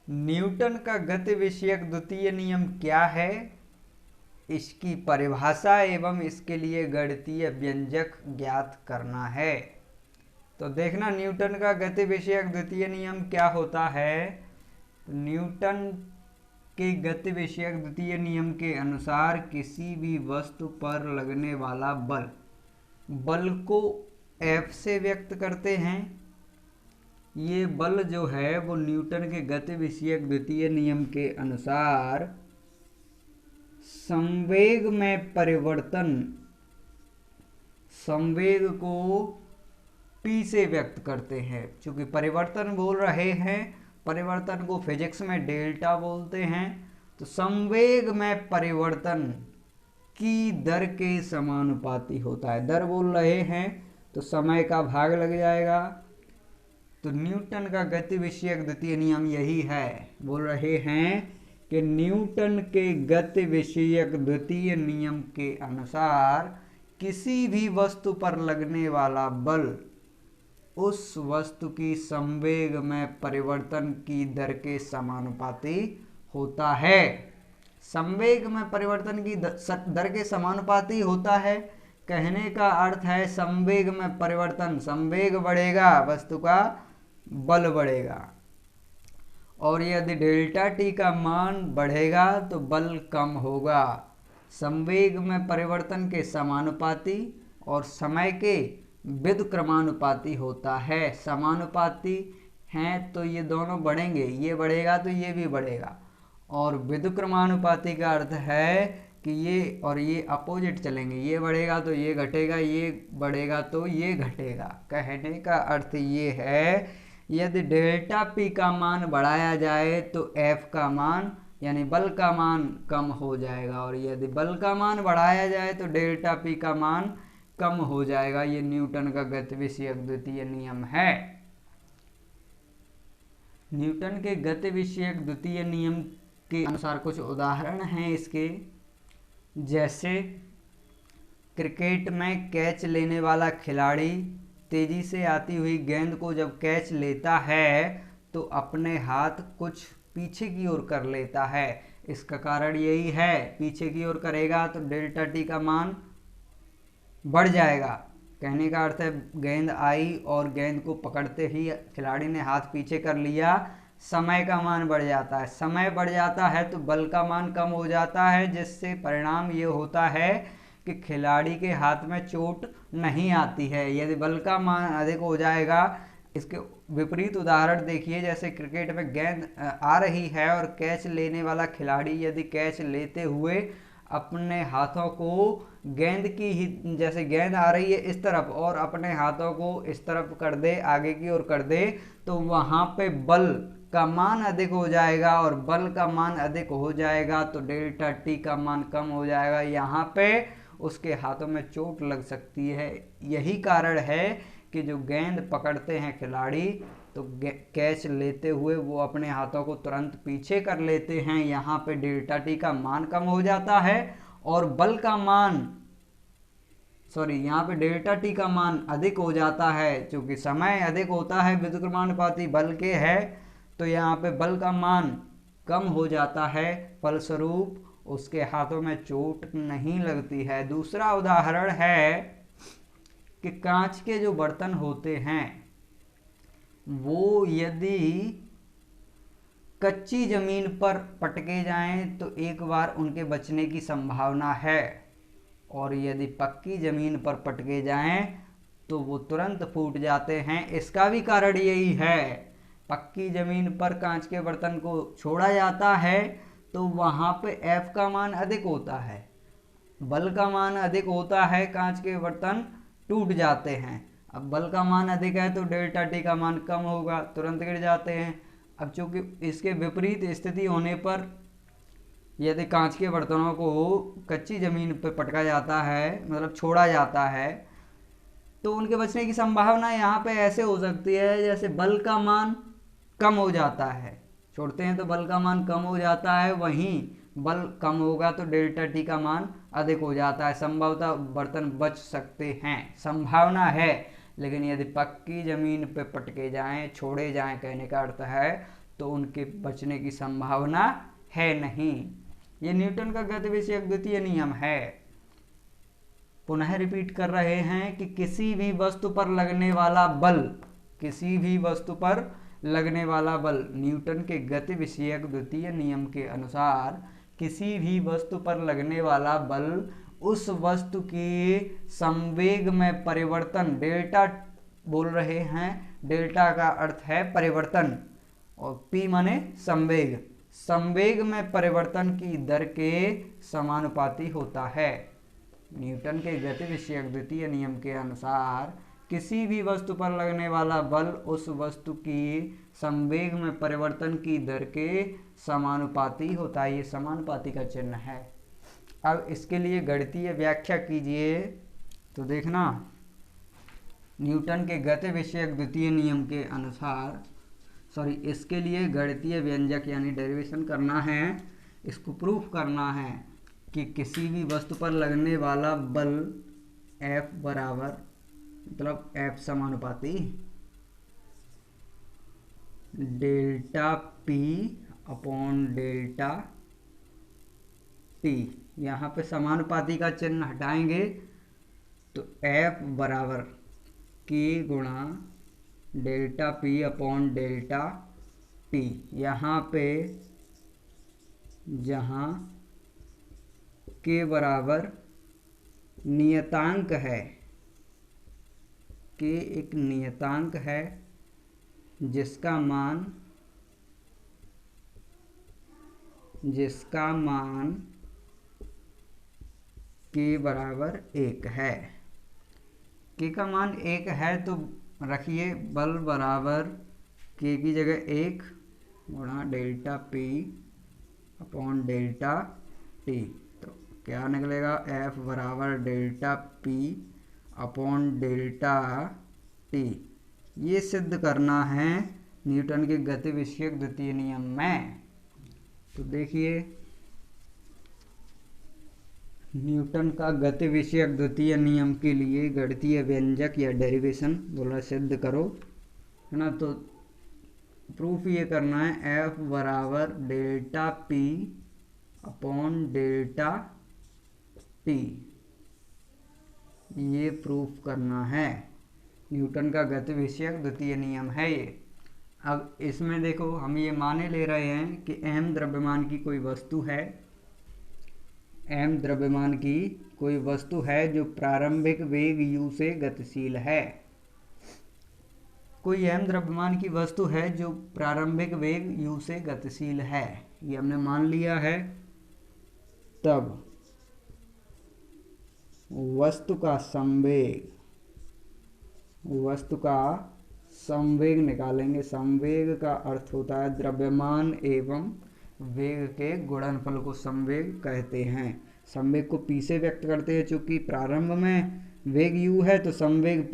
Newton का गति विषयक द्वितीय नियम क्या है, इसकी परिभाषा एवं इसके लिए गणितीय व्यंजक ज्ञात करना है। तो देखना न्यूटन का गति विषयक द्वितीय नियम क्या होता है। न्यूटन के गति विषयक द्वितीय नियम के अनुसार किसी भी वस्तु पर लगने वाला बल को F से व्यक्त करते हैं। ये बल जो है वो न्यूटन के गति विषयक द्वितीय नियम के अनुसार संवेग को P से व्यक्त करते हैं। चूंकि परिवर्तन बोल रहे हैं, परिवर्तन को फिजिक्स में डेल्टा बोलते हैं, तो संवेग में परिवर्तन की दर के समानुपाती होता है। दर बोल रहे हैं तो समय का भाग लग जाएगा। तो न्यूटन का गति विषयक द्वितीय नियम यही है। बोल रहे हैं कि न्यूटन के गति विषयक द्वितीय नियम के अनुसार किसी भी वस्तु पर लगने वाला बल उस वस्तु की संवेग में परिवर्तन की दर के समानुपाती होता है। संवेग में परिवर्तन की दर के समानुपाती होता है, कहने का अर्थ है संवेग में परिवर्तन, संवेग बढ़ेगा वस्तु का बल बढ़ेगा, और यदि डेल्टा टी का मान बढ़ेगा तो बल कम होगा। संवेग में परिवर्तन के समानुपाती और समय के व्युत्क्रमानुपाती होता है। समानुपाती हैं तो ये दोनों बढ़ेंगे, ये बढ़ेगा तो ये भी बढ़ेगा, और व्युत्क्रमानुपाती का अर्थ है कि ये और ये अपोजिट चलेंगे, ये बढ़ेगा तो ये घटेगा, ये बढ़ेगा तो ये घटेगा। कहने का अर्थ ये है यदि डेल्टा पी का मान बढ़ाया जाए तो एफ का मान यानी बल का मान कम हो जाएगा, और यदि बल का मान बढ़ाया जाए तो डेल्टा पी का मान कम हो जाएगा। ये न्यूटन का गति विषयक द्वितीय नियम है। न्यूटन के गति विषयक द्वितीय नियम के अनुसार कुछ उदाहरण हैं इसके, जैसे क्रिकेट में कैच लेने वाला खिलाड़ी तेजी से आती हुई गेंद को जब कैच लेता है तो अपने हाथ कुछ पीछे की ओर कर लेता है। इसका कारण यही है, पीछे की ओर करेगा तो डेल्टा टी का मान बढ़ जाएगा। कहने का अर्थ है गेंद आई और गेंद को पकड़ते ही खिलाड़ी ने हाथ पीछे कर लिया, समय का मान बढ़ जाता है। समय बढ़ जाता है तो बल का मान कम हो जाता है, जिससे परिणाम ये होता है कि खिलाड़ी के हाथ में चोट नहीं आती है। यदि बल का मान अधिक हो जाएगा, इसके विपरीत उदाहरण देखिए, जैसे क्रिकेट में गेंद आ रही है और कैच लेने वाला खिलाड़ी यदि कैच लेते हुए अपने हाथों को गेंद की ही, जैसे गेंद आ रही है इस तरफ और अपने हाथों को इस तरफ कर दे, आगे की ओर कर दे, तो वहाँ पे बल का मान अधिक हो जाएगा, और बल का मान अधिक हो जाएगा तो डेल्टा टी का मान कम हो जाएगा। यहाँ पे उसके हाथों में चोट लग सकती है। यही कारण है कि जो गेंद पकड़ते हैं खिलाड़ी तो कैच लेते हुए वो अपने हाथों को तुरंत पीछे कर लेते हैं। यहाँ पे डेल्टा टी का मान कम हो जाता है और बल का मान यहाँ पे डेल्टा टी का मान अधिक हो जाता है। चूंकि समय अधिक होता है व्युत्क्रमानुपाती बल के है, तो यहाँ पे बल का मान कम हो जाता है, फलस्वरूप उसके हाथों में चोट नहीं लगती है। दूसरा उदाहरण है कि कांच के जो बर्तन होते हैं वो यदि कच्ची जमीन पर पटके जाएं तो एक बार उनके बचने की संभावना है, और यदि पक्की जमीन पर पटके जाएं तो वो तुरंत फूट जाते हैं। इसका भी कारण यही है, पक्की जमीन पर कांच के बर्तन को छोड़ा जाता है तो वहाँ पे एफ का मान अधिक होता है, बल का मान अधिक होता है, कांच के बर्तन टूट जाते हैं। अब बल का मान अधिक है तो डेल्टा टी का मान कम होगा, तुरंत गिर जाते हैं। अब चूंकि इसके विपरीत स्थिति होने पर यदि कांच के बर्तनों को कच्ची जमीन पर पटका जाता है, मतलब छोड़ा जाता है, तो उनके बचने की संभावना यहाँ पे ऐसे हो सकती है जैसे बल का मान कम हो जाता है, छोड़ते हैं तो बल का मान कम हो जाता है, वहीं बल कम होगा तो डेल्टा टी का मान अधिक हो जाता है। संभवतः बर्तन बच सकते हैं, संभावना है, लेकिन यदि पक्की जमीन पे पटके जाएं, छोड़े जाएं, कहने का अर्थ है, तो उनके बचने की संभावना है नहीं। ये न्यूटन का गति विषयक द्वितीय नियम है। पुनः रिपीट कर रहे हैं कि किसी भी वस्तु पर लगने वाला बल, किसी भी वस्तु पर लगने वाला बल न्यूटन के गति विषयक द्वितीय नियम के अनुसार किसी भी वस्तु पर लगने वाला बल उस वस्तु के संवेग में परिवर्तन, डेल्टा बोल रहे हैं, डेल्टा का अर्थ है परिवर्तन और पी माने संवेग, संवेग में परिवर्तन की दर के समानुपाती होता है। न्यूटन के गति विषयक द्वितीय नियम के अनुसार किसी भी वस्तु पर लगने वाला बल उस वस्तु की संवेग में परिवर्तन की दर के समानुपाती होता है। ये समानुपाती का चिन्ह है। अब इसके लिए गणितीय व्याख्या कीजिए तो देखना, न्यूटन के गति विषयक द्वितीय नियम के अनुसार इसके लिए गणितीय व्यंजक यानी डेरिवेशन करना है, इसको प्रूफ करना है कि किसी भी वस्तु पर लगने वाला बल F बराबर, मतलब F समानुपाती delta P upon delta T। यहाँ पे समानुपाती का चिन्ह हटाएंगे तो F बराबर K गुणा delta P upon delta T। यहाँ पे जहाँ K बराबर नियतांक है, K एक नियतांक है जिसका मान K बराबर 1 है। K का मान 1 है तो रखिए बल बराबर K की जगह 1 गुणा delta P upon delta T। तो क्या निकलेगा, F बराबर delta P upon delta T। ये सिद्ध करना है न्यूटन के गति विषयक द्वितीय नियम में। तो देखिए, न्यूटन का गति विषयक द्वितीय नियम के लिए गणितीय व्यंजक या डेरिवेशन बोला सिद्ध करो, है ना। तो प्रूफ ये करना है F बराबर delta P upon delta T, ये प्रूफ करना है। न्यूटन का गति विषयक द्वितीय नियम है ये। अब इसमें देखो, हम ये माने ले रहे हैं कि m द्रव्यमान की कोई वस्तु है, m द्रव्यमान की कोई वस्तु है जो प्रारंभिक वेग u से गतिशील है। कोई m द्रव्यमान की वस्तु है जो प्रारंभिक वेग u से गतिशील है, ये हमने मान लिया है। तब वस्तु का संवेग निकालेंगे। संवेग का अर्थ होता है द्रव्यमान एवं वेग के गुणनफल को संवेग कहते हैं। संवेग को p से व्यक्त करते हैं, चूंकि प्रारंभ में वेग u है तो संवेग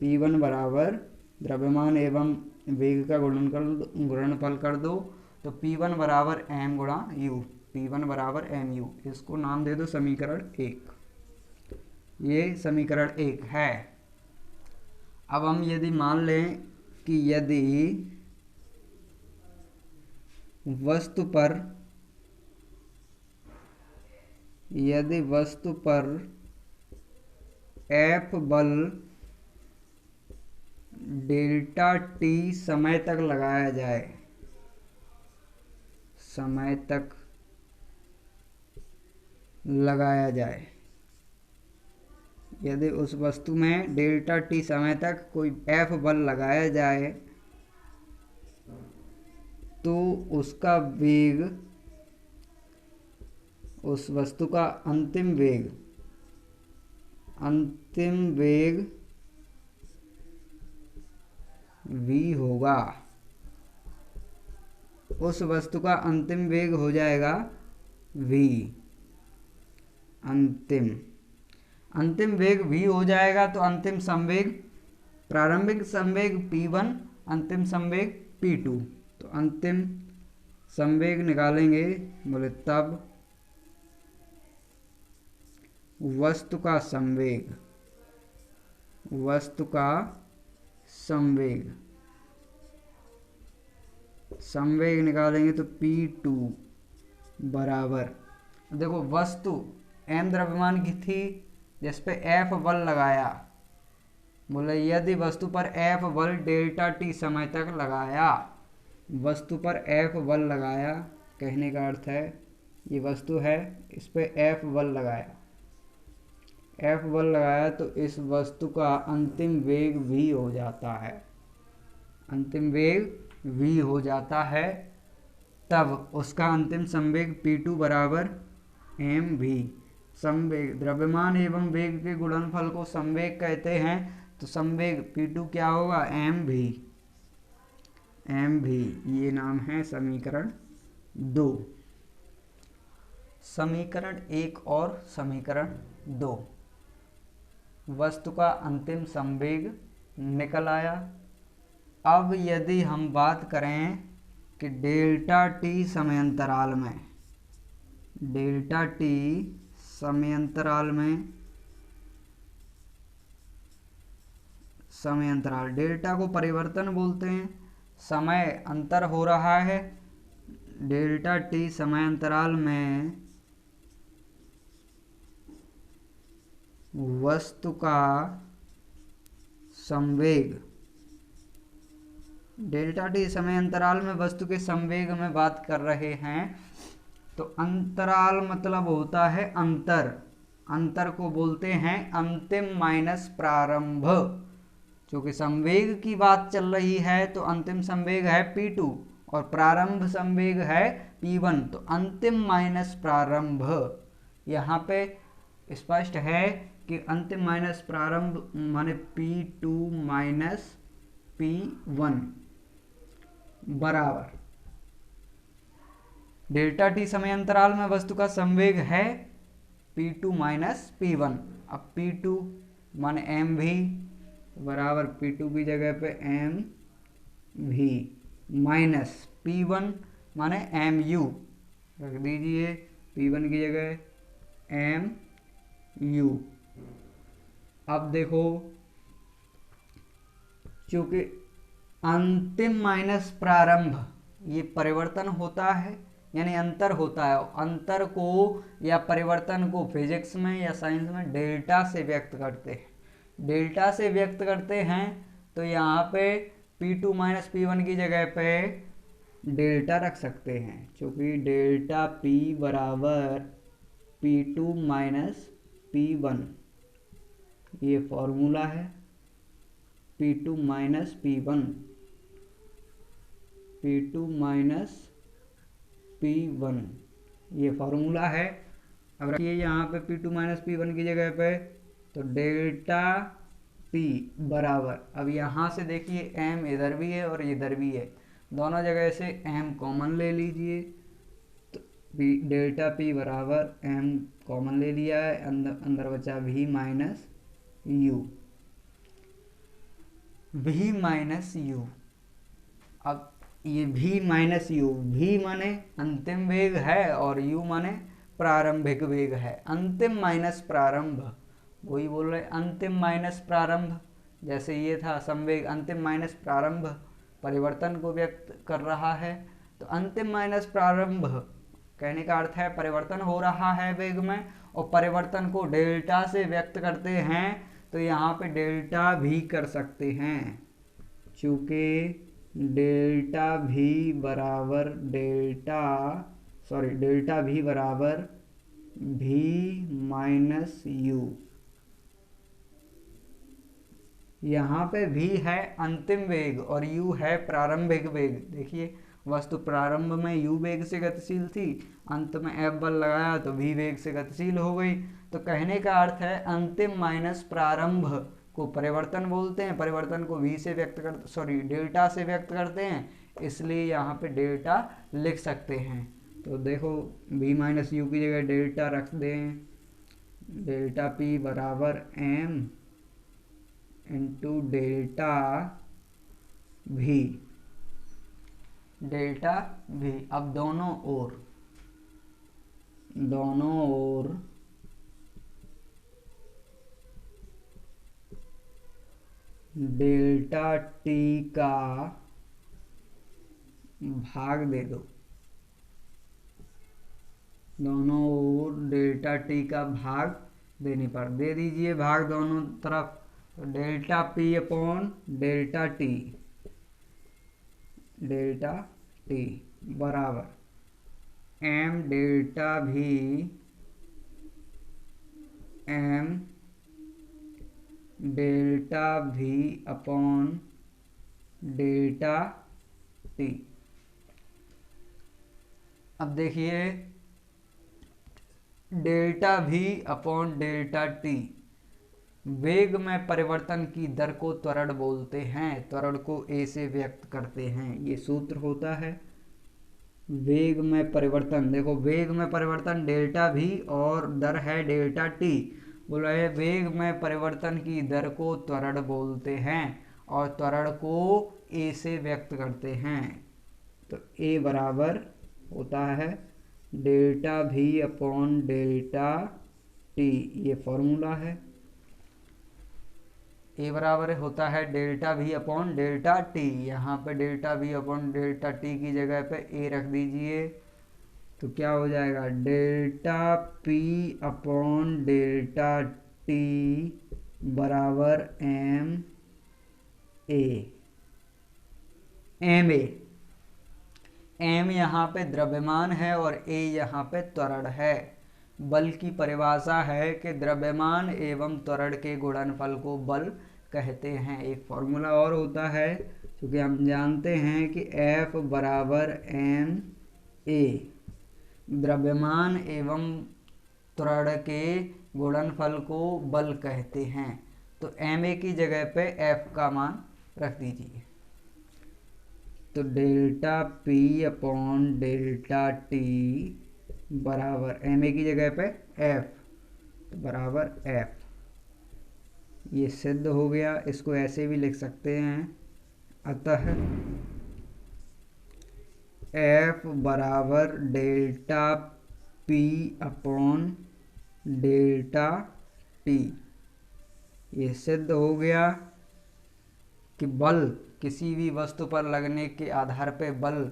p1 बराबर द्रव्यमान एवं वेग का गुणनफल कर दो तो p1 बराबर m गुणा u, p1 बराबर mu। इसको नाम दे दो समीकरण 1। ये समीकरण 1 है। अब हम यदि मान लें कि यदि वस्तु पर F बल डेल्टा T समय तक लगाया जाए, यदि उस वस्तु में डेल्टा T समय तक कोई F बल लगाया जाए तो उसका वेग, उस वस्तु का अंतिम वेग v होगा। उस वस्तु का अंतिम वेग हो जाएगा v। अंतिम वेग v हो जाएगा तो अंतिम संवेग, प्रारंभिक संवेग p1, अंतिम संवेग p2। तो अंतिम संवेग निकालेंगे, बोले तब वस्तु का संवेग संवेग निकालेंगे तो P2 बराबर, देखो वस्तु m द्रव्यमान की थी जिस पे F बल लगाया, बोले यदि वस्तु पर F बल डेल्टा t समय तक लगाया, वस्तु पर F बल लगाया, कहने का अर्थ है ये वस्तु है, इस पे F बल लगाया, F बल लगाया तो इस वस्तु का अंतिम वेग v हो जाता है, अंतिम वेग v हो जाता है, तब उसका अंतिम संवेग P2 बराबर mv। संवेग द्रव्यमान एवं वेग के गुणनफल को संवेग कहते हैं, तो संवेग P2 क्या होगा, mv। mv ये नाम है समीकरण 2। समीकरण 1 और समीकरण 2, वस्तु का अंतिम संवेग निकल आया। अब यदि हम बात करें कि डेल्टा t समयांतराल में, डेल्टा t समयांतराल में, समयांतराल डेल्टा को परिवर्तन बोलते हैं, समय अंतर हो रहा है, डेल्टा t समयांतराल में वस्तु का संवेग, डेल्टा t समय अंतराल में वस्तु के संवेग में बात कर रहे हैं, तो अंतराल मतलब होता है अंतर, अंतर को बोलते हैं अंतिम माइनस प्रारंभ। क्योंकि संवेग की बात चल रही है तो अंतिम संवेग है P2 और प्रारंभ संवेग है P1, तो अंतिम माइनस प्रारंभ, यहाँ पे स्पष्ट है कि अंतिम माइनस प्रारंभ माने P2 माइनस P1 बराबर, डेल्टा t समय अंतराल में वस्तु का संवेग है P2 माइनस P1। अब P2 माने mv बराबर P2 की जगह पे mv माइनस P1 माने mu, रख दीजिए P1 की जगह mu। अब देखो चूंकि अंतिम माइनस प्रारंभ ये परिवर्तन होता है, यानी अंतर होता है, अंतर को या परिवर्तन को फिजिक्स में या साइंस में डेल्टा से व्यक्त करते हैं, डेल्टा से व्यक्त करते हैं, तो यहाँ पे P2 माइनस P1 की जगह पे डेल्टा रख सकते हैं, क्योंकि डेल्टा P बराबर P2 माइनस P1 ये फॉर्मूला है, P2 minus P1, P2 minus P1 ये फॉर्मूला है। अब रखिए यहाँ पे P2 माइनस P1 की जगह पे, तो डेल्टा P बराबर, अब यहाँ से देखिए m इधर भी है और इधर भी है, दोनों जगह से m कॉमन ले लीजिए, तो डेल्टा P बराबर m कॉमन ले लिया है, अंदर बचा v minus u, v minus u। अब ये v माइनस u, v माने अंतिम वेग है और u माने प्रारंभिक वेग है, अंतिम माइनस प्रारंभ, वही बोल रहे अंतिम माइनस प्रारंभ, जैसे ये था संवेग अंतिम माइनस प्रारंभ परिवर्तन को व्यक्त कर रहा है, तो अंतिम माइनस प्रारंभ कहने का अर्थ है परिवर्तन हो रहा है वेग में, और परिवर्तन को डेल्टा से व्यक्त करते हैं, तो यहाँ पे डेल्टा भी कर सकते हैं, चूँकि डेल्टा भी बराबर डेल्टा भी बराबर v माइनस u, यहाँ पे v है अंतिम वेग और u है प्रारंभिक वेग। देखिए वस्तु प्रारंभ में u वेग से गतिशील थी, अंत में F बल लगाया तो v वेग से गतिशील हो गई, तो कहने का अर्थ है अंतिम माइनस प्रारंभ को परिवर्तन बोलते हैं, परिवर्तन को v से व्यक्त कर डेल्टा से व्यक्त करते हैं, इसलिए यहाँ पे डेल्टा लिख सकते हैं। तो देखो v माइनस u की जगह डेल्टा रख दें, डेल्टा p बराबर m into delta v, delta v। अब दोनों ओर डेल्टा t का भाग दे दो, दोनों ओर डेल्टा टी का भाग देने पर दे दीजिए भाग दोनों तरफ। तो delta P upon delta T बराबर एम डेल्टा भी अपॉन डेल्टा टी। अब देखिए डेल्टा भी अपॉन डेल्टा टी, वेग में परिवर्तन की दर को त्वरण बोलते हैं, त्वरण को ए से व्यक्त करते हैं। ये सूत्र होता है वेग में परिवर्तन। देखो वेग में परिवर्तन डेल्टा भी और दर है डेल्टा टी। बोला है वेग में परिवर्तन की दर को त्वरण बोलते हैं और त्वरण को ए से व्यक्त करते हैं। तो ए बराबर होता है डेल्टा भी अपॉन डेल्टा टी, ये फॉर्मूला है। ए बराबर होता है डेल्टा भी अपॉन डेल्टा टी। यहाँ पे डेल्टा भी अपॉन डेल्टा टी की जगह पे ए रख दीजिए, तो क्या हो जाएगा delta P upon delta T बराबर एम ए। एम यहाँ पे द्रव्यमान है और ए यहाँ पे त्वरण है। बल की परिभाषा है कि द्रव्यमान एवं त्वरण के गुणनफल को बल कहते हैं। एक फॉर्मूला और होता है, क्योंकि हम जानते हैं कि F बराबर एम ए, द्रव्यमान एवं त्वरण के गुणनफल को बल कहते हैं। तो एम ए की जगह पे F का मान रख दीजिए। तो delta P upon delta T बराबर एम ए की जगह पे एफ, तो बराबर एफ। ये सिद्ध हो गया। इसको ऐसे भी लिख सकते हैं, अतः एफ बराबर delta P upon delta T. ये सिद्ध हो गया कि बल किसी भी वस्तु पर लगने के आधार पर बल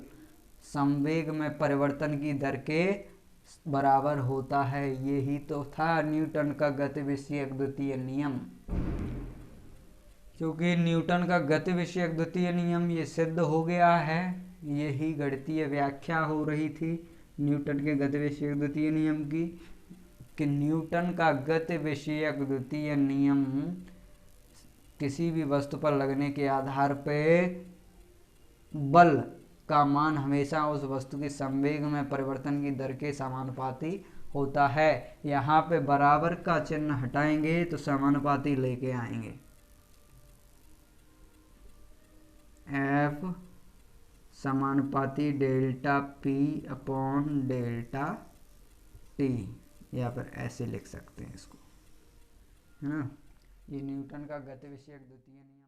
संवेग में परिवर्तन की दर के बराबर होता है। यही तो था न्यूटन का गतिविषयक द्वितीय नियम। क्योंकि न्यूटन का गतिविषयक द्वितीय नियम ये सिद्ध हो गया है, यही गणितीय व्याख्या हो रही थी न्यूटन के गतिविषयक द्वितीय नियम की, कि न्यूटन का गतिविषयक द्वितीय नियम किसी भी वस्तु पर लगने के आधार पे बल का मान हमेशा उस वस्तु के संवेग में परिवर्तन की दर के समानुपाती होता है। यहाँ पे बराबर का चिन्ह हटाएंगे तो समानुपाती लेके आएंगे। F समानुपाती delta P upon delta T, या फिर ऐसे लिख सकते हैं इसको, है ना। ये न्यूटन का गतिविषयक द्वितीय नियम।